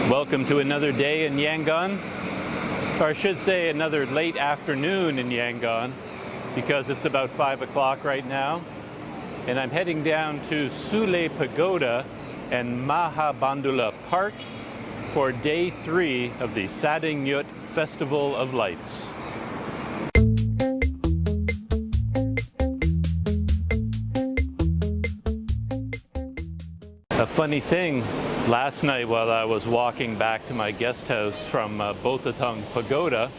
Welcome to another day in Yangon, or I should say another late afternoon in Yangon, because it's about 5 o'clock right now, and I'm heading down to Sule Pagoda and Mahabandula Park for day 3 of the Thadingyut Festival of Lights. A funny thing, last night while I was walking back to my guest house from Botatong Pagoda,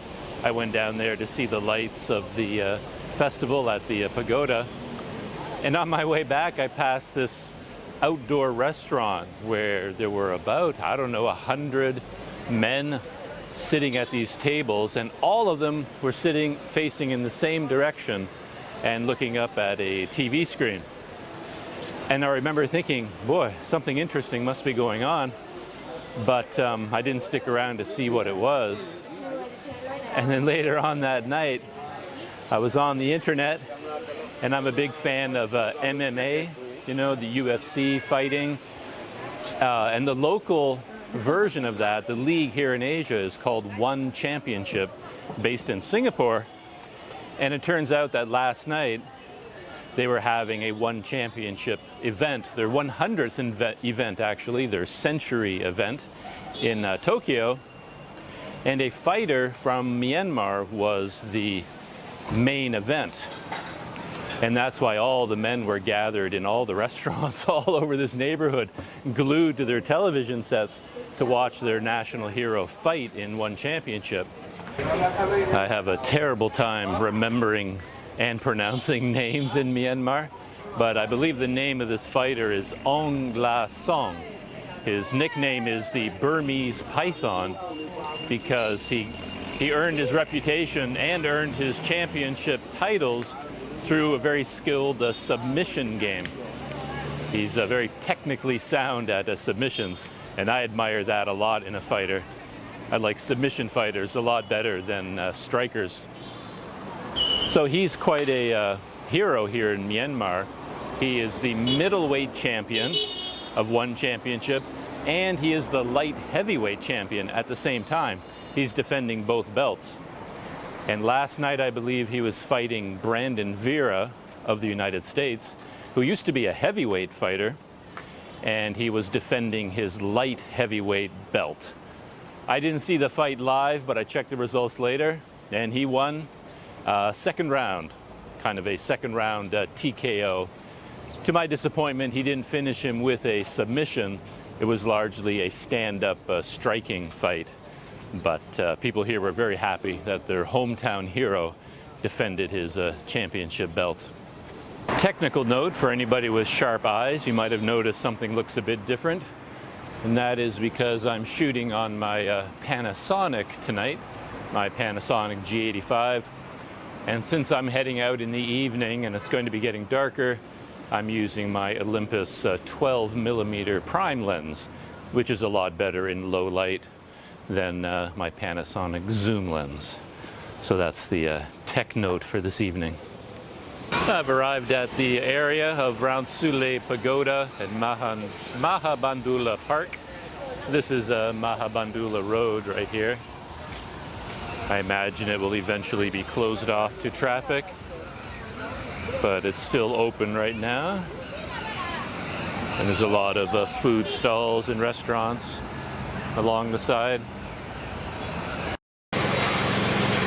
I went down there to see the lights of the festival at the pagoda. And on my way back, I passed this outdoor restaurant where there were about, 100 men sitting at these tables, and all of them were sitting facing in the same direction and looking up at a TV screen. And I remember thinking, boy, something interesting must be going on, but I didn't stick around to see what it was. And then later on that night, I was on the internet, and I'm a big fan of MMA, you know, the UFC fighting. And the local version of that, the league here in Asia, is called One Championship, based in Singapore. And it turns out that last night, they were having a One Championship event, their 100th event actually, their century event in Tokyo. And a fighter from Myanmar was the main event. And that's why all the men were gathered in all the restaurants all over this neighborhood, glued to their television sets to watch their national hero fight in One Championship. I have a terrible time remembering and pronouncing names in Myanmar, but I believe the name of this fighter is Aung. His nickname is the Burmese Python because he earned his reputation and earned his championship titles through a very skilled submission game. He's very technically sound at submissions, and I admire that a lot in a fighter. I like submission fighters a lot better than strikers. So he's quite a hero here in Myanmar. He is the middleweight champion of One Championship, and he is the light heavyweight champion at the same time. He's defending both belts. And last night, I believe he was fighting Brandon Vera of the United States, who used to be a heavyweight fighter, and he was defending his light heavyweight belt. I didn't see the fight live, but I checked the results later, and he won. Second round, kind of a second round TKO. To my disappointment, he didn't finish him with a submission. It was largely a stand-up striking fight. But people here were very happy that their hometown hero defended his championship belt. Technical note for anybody with sharp eyes, you might have noticed something looks a bit different. And that is because I'm shooting on my Panasonic tonight, my Panasonic G85. And since I'm heading out in the evening and it's going to be getting darker, I'm using my Olympus 12mm prime lens, which is a lot better in low light than my Panasonic zoom lens. So that's the tech note for this evening. I've arrived at the area of around Sule Pagoda and Mahabandula Park. This is Mahabandula Road right here. I imagine it will eventually be closed off to traffic, but it's still open right now. And there's a lot of food stalls and restaurants along the side.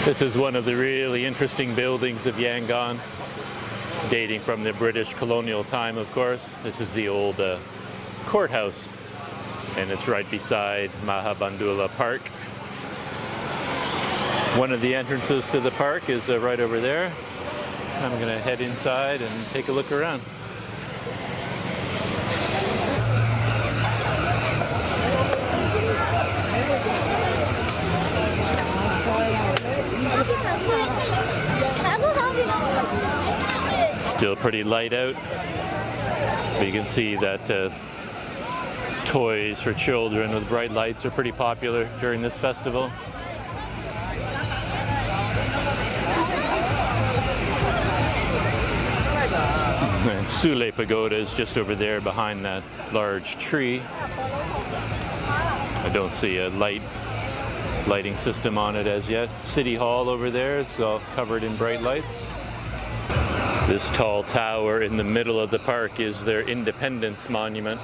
This is one of the really interesting buildings of Yangon, dating from the British colonial time, of course. This is the old courthouse, and it's right beside Mahabandula Park. One of the entrances to the park is right over there. I'm going to head inside and take a look around. Still pretty light out, but you can see that toys for children with bright lights are pretty popular during this festival. And Sule Pagoda is just over there behind that large tree. I don't see a lighting system on it as yet. City Hall over there is all covered in bright lights. This tall tower in the middle of the park is their Independence Monument.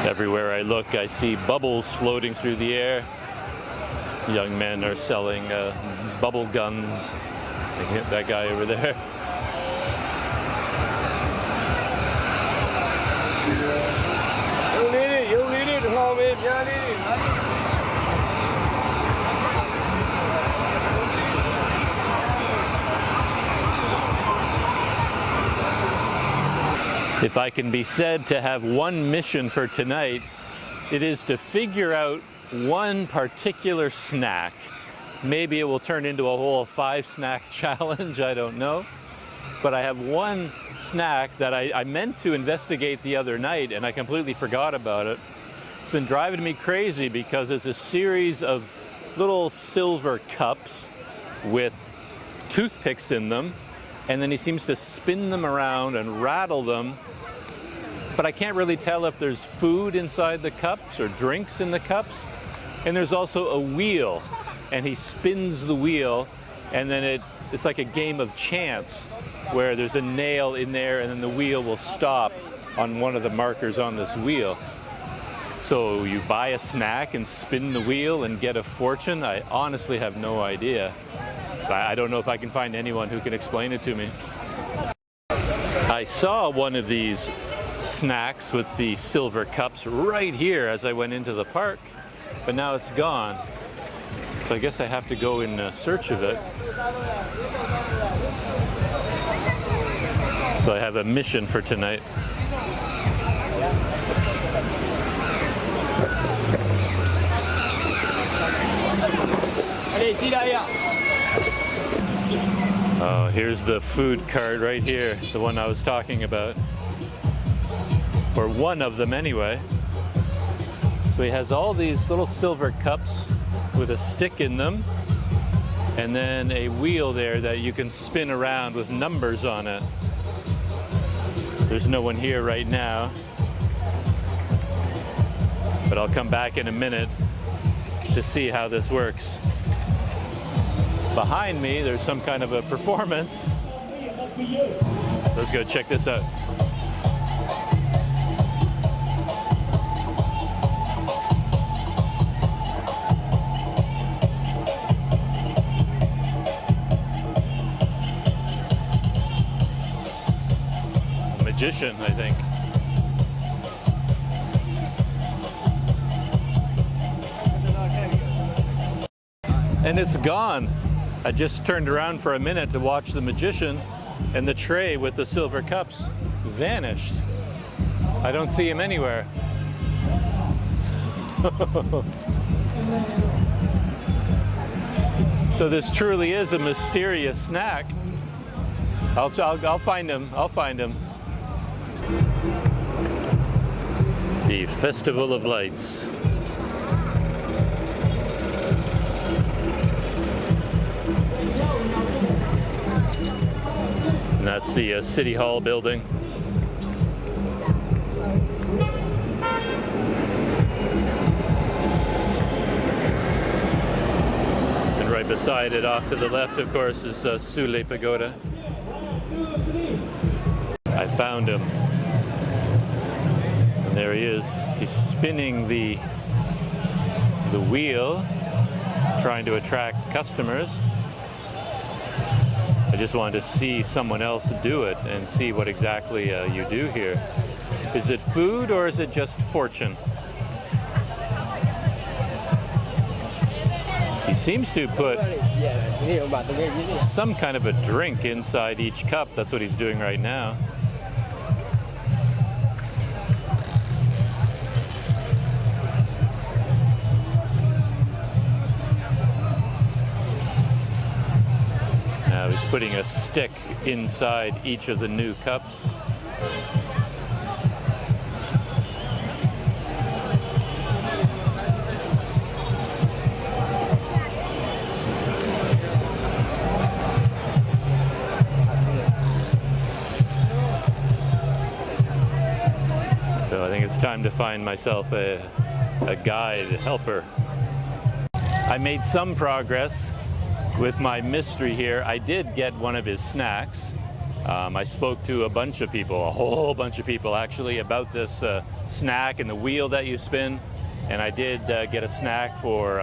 Everywhere I look, I see bubbles floating through the air. Young men are selling bubble guns. I can hit that guy over there. If I can be said to have one mission for tonight, it is to figure out one particular snack. Maybe it will turn into a whole 5-snack challenge, I don't know. But I have one snack that I meant to investigate the other night and I completely forgot about it. It's been driving me crazy because it's a series of little silver cups with toothpicks in them, and then he seems to spin them around and rattle them. But I can't really tell if there's food inside the cups or drinks in the cups. And there's also a wheel, and he spins the wheel, and then it's like a game of chance where there's a nail in there and then the wheel will stop on one of the markers on this wheel. So you buy a snack and spin the wheel and get a fortune? I honestly have no idea. I don't know if I can find anyone who can explain it to me. I saw one of these snacks with the silver cups right here as I went into the park, but now it's gone. So I guess I have to go in search of it. So I have a mission for tonight. Oh, here's the food cart right here, the one I was talking about. Or one of them anyway. So he has all these little silver cups with a stick in them, and then a wheel there that you can spin around with numbers on it. There's no one here right now, but I'll come back in a minute to see how this works. Behind me, there's some kind of a performance. Let's go check this out. Magician, I think. And it's gone. I just turned around for a minute to watch the magician, and the tray with the silver cups vanished. I don't see him anywhere. So this truly is a mysterious snack. I'll find him. I'll find him. The Festival of Lights. And that's the City Hall building. And right beside it, off to the left, of course, is Sule Pagoda. I found him. And there he is. He's spinning the wheel, trying to attract customers. I just wanted to see someone else do it and see what exactly you do here. Is it food or is it just fortune? He seems to put some kind of a drink inside each cup. That's what he's doing right now. Now he's putting a stick inside each of the new cups. it's time to find myself a guide, helper. I made some progress with my mystery here. I did get one of his snacks. I spoke to a bunch of people, a whole bunch of people actually, about this snack and the wheel that you spin. And I did get a snack for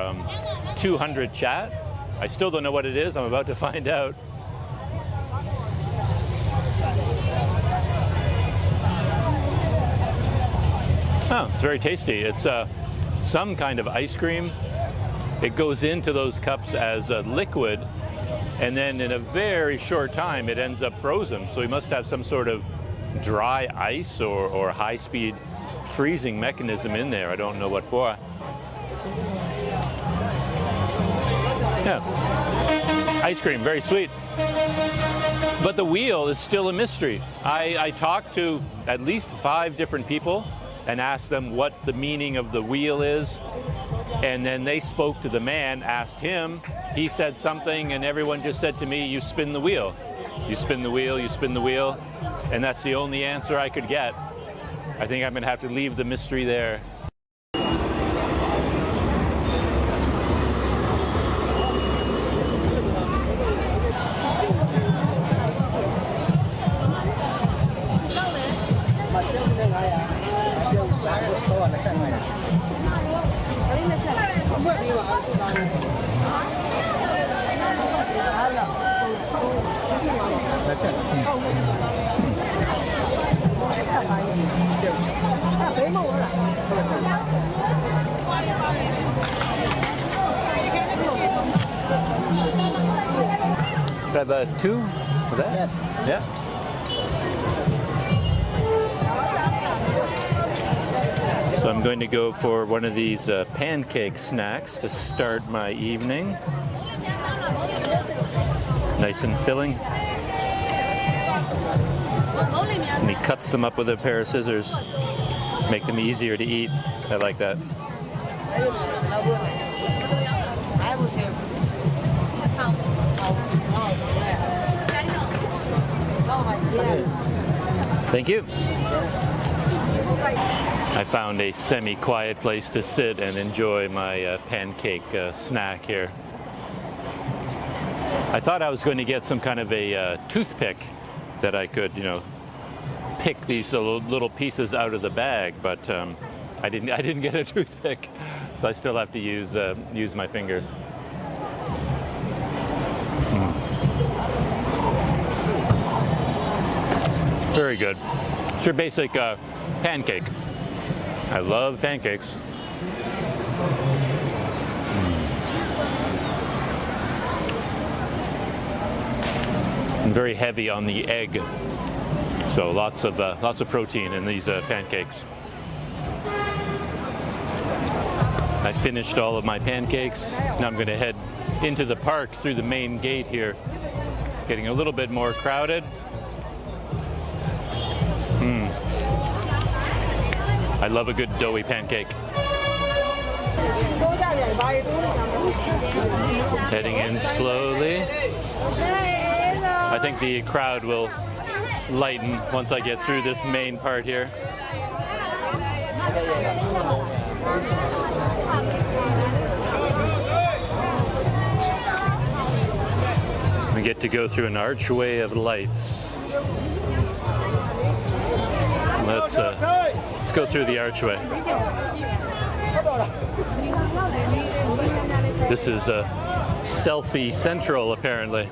200 chat. I still don't know what it is. I'm about to find out. Oh, it's very tasty. It's some kind of ice cream. It goes into those cups as a liquid, and then in a very short time it ends up frozen. So we must have some sort of dry ice or high-speed freezing mechanism in there. I don't know what for. Yeah, ice cream, very sweet. But the wheel is still a mystery. I talked to at least 5 different people and asked them what the meaning of the wheel is. And then they spoke to the man, asked him, he said something, and everyone just said to me, you spin the wheel. You spin the wheel, you spin the wheel. And that's the only answer I could get. I think I'm gonna have to leave the mystery there. Could I have 2 for that? Yeah. So I'm going to go for one of these pancake snacks to start my evening. Nice and filling. And he cuts them up with a pair of scissors. Make them easier to eat. I like that. Thank you. I found a semi-quiet place to sit and enjoy my pancake snack here. I thought I was going to get some kind of a toothpick that I could, pick these little pieces out of the bag, but I didn't get a toothpick, so I still have to use my fingers. Very good. It's your basic pancake. I love pancakes. And very heavy on the egg, so lots of protein in these pancakes. I finished all of my pancakes. Now I'm going to head into the park through the main gate here. Getting a little bit more crowded. I love a good doughy pancake. Heading in slowly. I think the crowd will lighten once I get through this main part here. We get to go through an archway of lights. Let's go through the archway. This is selfie central, apparently.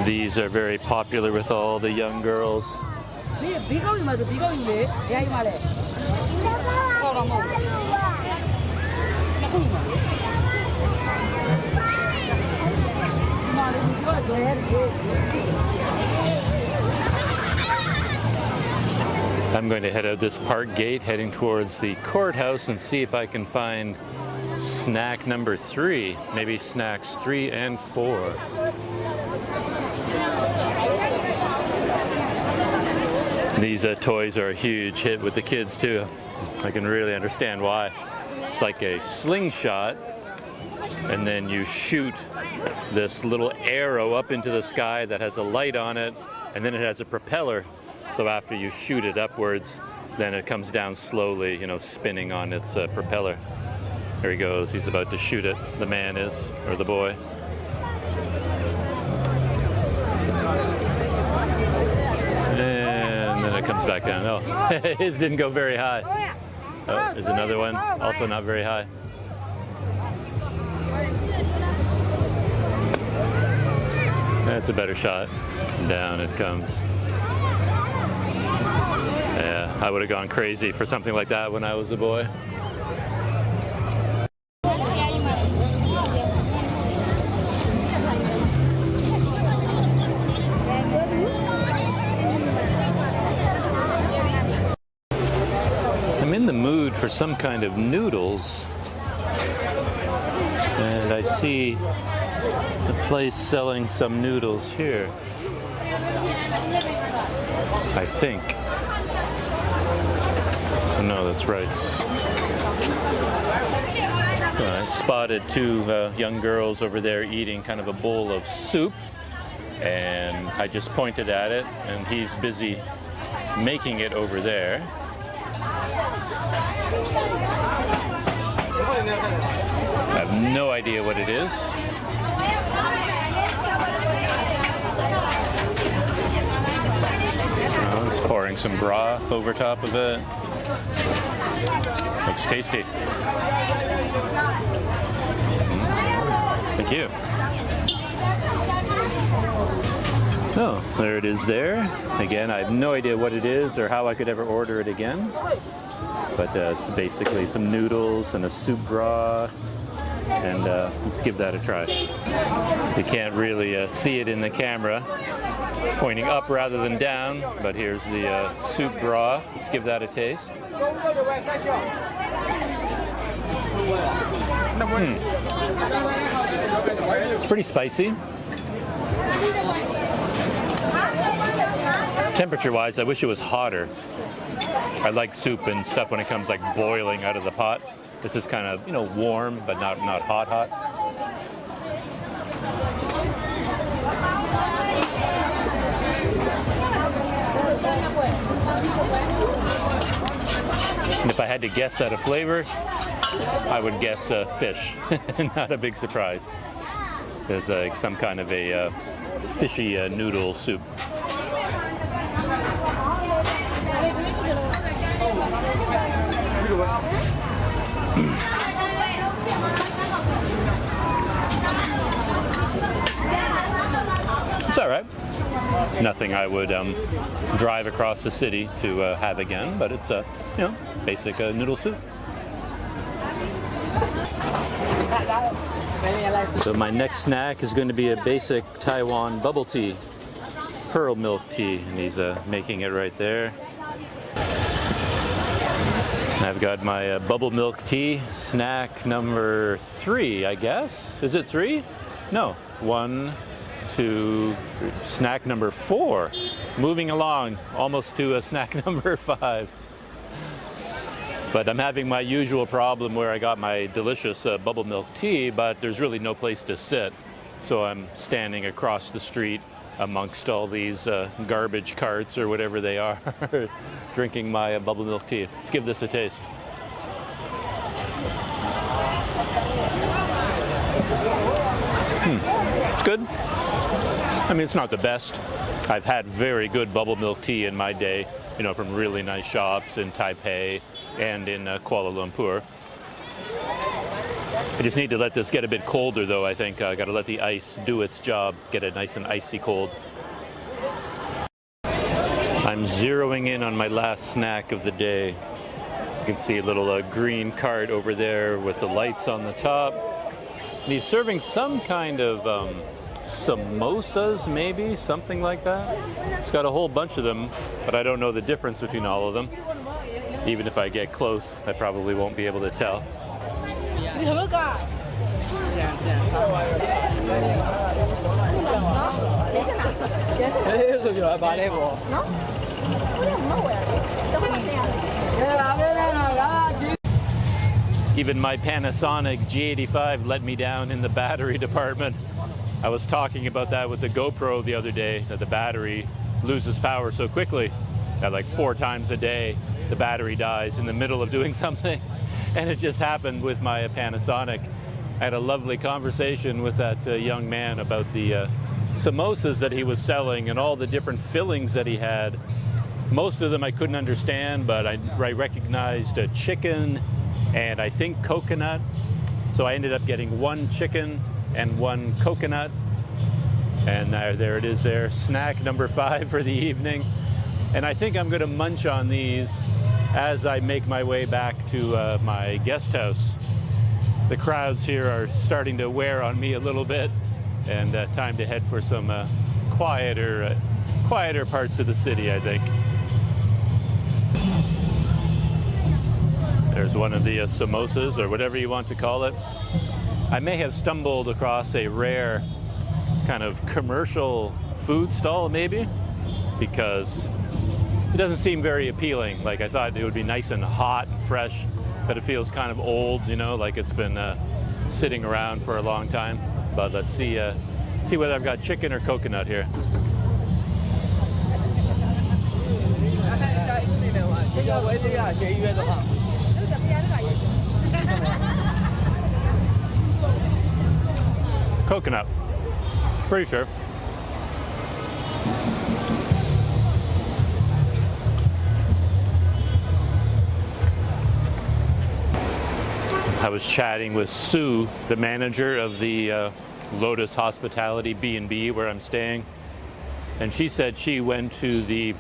These are very popular with all the young girls. I'm going to head out this park gate, heading towards the courthouse, and see if I can find snack number 3, maybe snacks 3 and 4. These toys are a huge hit with the kids too. I can really understand why. It's like a slingshot, and then you shoot this little arrow up into the sky that has a light on it, and then it has a propeller. So after you shoot it upwards, then it comes down slowly, you know, spinning on its propeller. There he goes. He's about to shoot it. The man is, or the boy. And then it comes back down. Oh, his didn't go very high. Oh, there's another one, also not very high. That's a better shot. Down it comes. Yeah, I would have gone crazy for something like that when I was a boy. I'm in the mood for some kind of noodles, and I see a place selling some noodles here, I think. Oh, no, that's right. I spotted 2 young girls over there eating kind of a bowl of soup, and I just pointed at it, and he's busy making it over there. I have no idea what it is. Oh, it's pouring some broth over top of it. Looks tasty. Thank you. Oh, there it is there. Again, I have no idea what it is or how I could ever order it again. But it's basically some noodles and a soup broth. And let's give that a try. You can't really see it in the camera. It's pointing up rather than down, but here's the soup broth. Let's give that a taste. It's pretty spicy. Temperature-wise, I wish it was hotter. I like soup and stuff when it comes like boiling out of the pot. This is kind of, you know, warm, but not hot. And if I had to guess at a flavor, I would guess fish. Not a big surprise. There's some kind of a fishy noodle soup. It's all right. It's nothing I would drive across the city to have again, but it's a basic noodle soup. So my next snack is going to be a basic Taiwan bubble tea, pearl milk tea, and he's making it right there. I've got my bubble milk tea, snack number 3, I guess. Is it 3? No, 1, 2, snack number 4. Moving along, almost to a snack number 5. But I'm having my usual problem where I got my delicious bubble milk tea, but there's really no place to sit. So I'm standing across the street amongst all these garbage carts or whatever they are, drinking my bubble milk tea. Let's give this a taste. It's good. I mean, it's not the best. I've had very good bubble milk tea in my day, you know, from really nice shops in Taipei and in Kuala Lumpur. I just need to let this get a bit colder, though, I think. I got to let the ice do its job, get it nice and icy cold. I'm zeroing in on my last snack of the day. You can see a little green cart over there with the lights on the top. And he's serving some kind of samosas, maybe, something like that. It's got a whole bunch of them, but I don't know the difference between all of them. Even if I get close, I probably won't be able to tell. 你什么歌？这样。喏，别是哪？别是哪？哎，出去了，把那部。喏，我也没我呀，这会这样。Even my Panasonic G85 let me down in the battery department. I was talking about that with the GoPro the other day, that the battery loses power so quickly that like 4 times a day the battery dies in the middle of doing something. And it just happened with my Panasonic. I had a lovely conversation with that young man about the samosas that he was selling and all the different fillings that he had. Most of them I couldn't understand, but I recognized chicken and I think coconut. So I ended up getting 1 chicken and 1 coconut. And there it is there, snack number 5 for the evening. And I think I'm going to munch on these as I make my way back to my guest house. The crowds here are starting to wear on me a little bit, and time to head for some quieter parts of the city, I think. There's one of the samosas, or whatever you want to call it. I may have stumbled across a rare kind of commercial food stall, maybe, because it doesn't seem very appealing. Like, I thought it would be nice and hot and fresh, but it feels kind of old, you know, like it's been sitting around for a long time. But let's see whether I've got chicken or coconut here. Coconut, pretty sure. I was chatting with Sue, the manager of the Lotus Hospitality B&B where I'm staying, and she said she went to the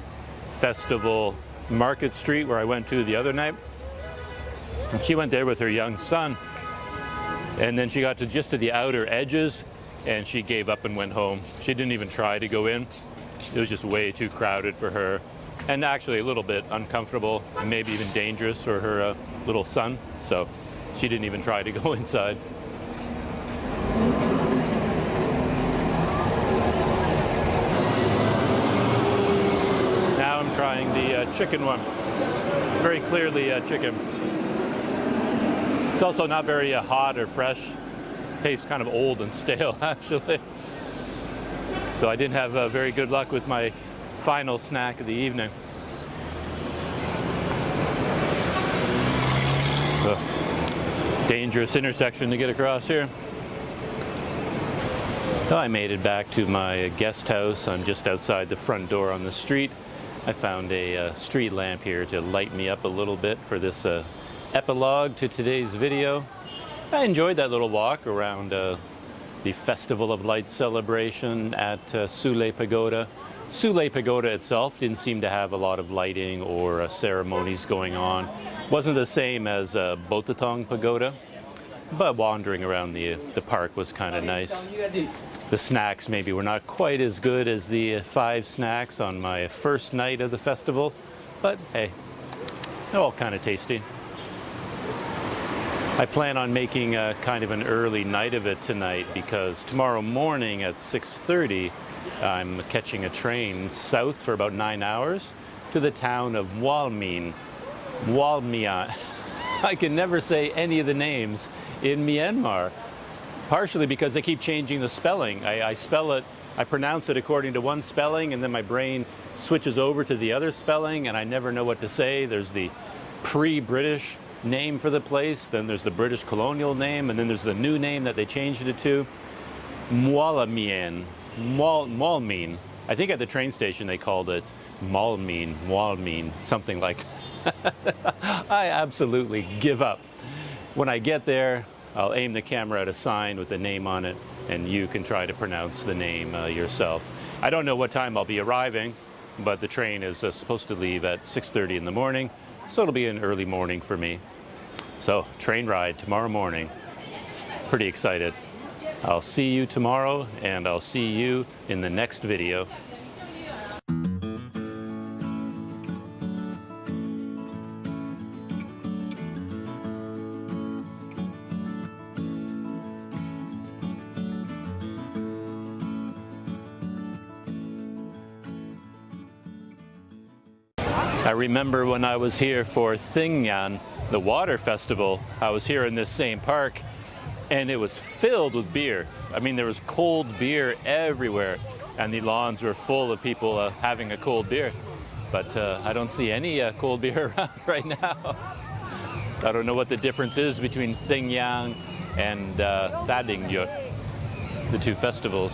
festival Market Street where I went to the other night, and she went there with her young son, and then she got to just to the outer edges and she gave up and went home. She didn't even try to go in. It was just way too crowded for her, and actually a little bit uncomfortable and maybe even dangerous for her little son, so she didn't even try to go inside. Now I'm trying the chicken one. Very clearly chicken. It's also not very hot or fresh. Tastes kind of old and stale, actually. So I didn't have very good luck with my final snack of the evening. Dangerous intersection to get across here. So I made it back to my guest house. I'm just outside the front door on the street. I found a street lamp here to light me up a little bit for this epilogue to today's video. I enjoyed that little walk around the Festival of Lights celebration at Sule Pagoda. Sule Pagoda itself didn't seem to have a lot of lighting or ceremonies going on. Wasn't the same as Botatong Pagoda, but wandering around the park was kind of nice. The snacks maybe were not quite as good as the 5 snacks on my first night of the festival, but hey, they're all kind of tasty. I plan on making kind of an early night of it tonight, because tomorrow morning at 6:30 I'm catching a train south for about 9 hours to the town of Walmian. I can never say any of the names in Myanmar, partially because they keep changing the spelling. I spell it, I pronounce it according to one spelling, and then my brain switches over to the other spelling, and I never know what to say. There's the pre-British name for the place, then there's the British colonial name, and then there's the new name that they changed it to. Mwalmian. I think at the train station they called it Walmin, something like that. I absolutely give up. When I get there, I'll aim the camera at a sign with the name on it, and you can try to pronounce the name yourself. I don't know what time I'll be arriving, but the train is supposed to leave at 6:30 in the morning, so it'll be an early morning for me. So, train ride tomorrow morning. Pretty excited. I'll see you tomorrow, and I'll see you in the next video. I remember when I was here for Thadingyut, the water festival, I was here in this same park, and it was filled with beer. I mean, there was cold beer everywhere, and the lawns were full of people having a cold beer. But I don't see any cold beer around right now. I don't know what the difference is between Thadingyut and Thadingyut, the two festivals.